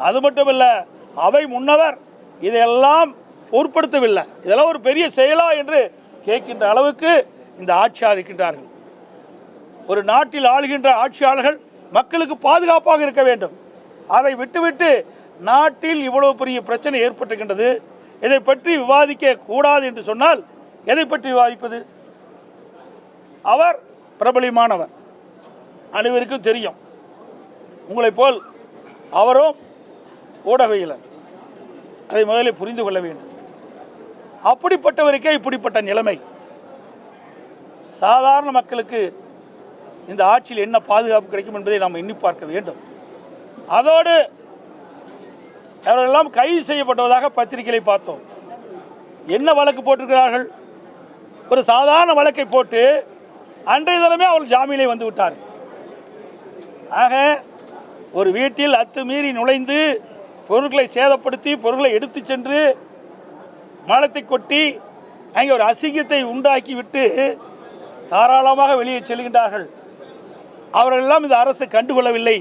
அது மட்டுமல்ல, அவை முன்னவர் இதையெல்லாம் பொருட்படுத்தவில்லை. இதெல்லாம் ஒரு பெரிய செயலா என்று கேட்கின்ற அளவுக்கு இந்த ஆட்சியாளர் இருக்கின்றார்கள். ஒரு நாட்டில் ஆளுகின்ற ஆட்சியாளர்கள் மக்களுக்கு பாதுகாப்பாக இருக்க வேண்டும். அதை விட்டுவிட்டு நாட்டில் இவ்வளவு பெரிய பிரச்சனை ஏற்பட்டுகின்றது, இதை பற்றி விவாதிக்க கூடாது என்று சொன்னால் எதை பற்றி விவாதிப்பது? அவர் பிரபலியமானவர், அனைவருக்கும் தெரியும். உங்களைப் போல் அவரும் ஊடகவியலர், அதை முதலில் புரிந்து கொள்ள வேண்டும். அப்படிப்பட்டவருக்கே இப்படிப்பட்ட நிலைமை. சாதாரண மக்களுக்கு இந்த ஆட்சியில் என்ன பாதுகாப்பு கிடைக்கும் என்பதை நாம் எண்ணி பார்க்க வேண்டும். அதோடு அவரெல்லாம் கைது செய்யப்பட்டதாக பத்திரிகைகளை பார்த்தோம். என்ன வழக்கு போட்டிருக்கிறார்கள்? ஒரு சாதாரண வழக்கை போட்டு அன்றைய தினமே அவர்கள் ஜாமீனில் வந்து விட்டார். ஆக ஒரு வீட்டில் அத்துமீறி நுழைந்து பொருட்களை சேதப்படுத்தி பொருட்களை எடுத்து சென்று மலத்தை கொட்டி அங்கே ஒரு அசிங்கத்தை உண்டாக்கி விட்டு தாராளமாக வெளியே செல்கின்றார்கள். அவர்களெல்லாம் இந்த அரசு கண்டுகொள்ளவில்லை.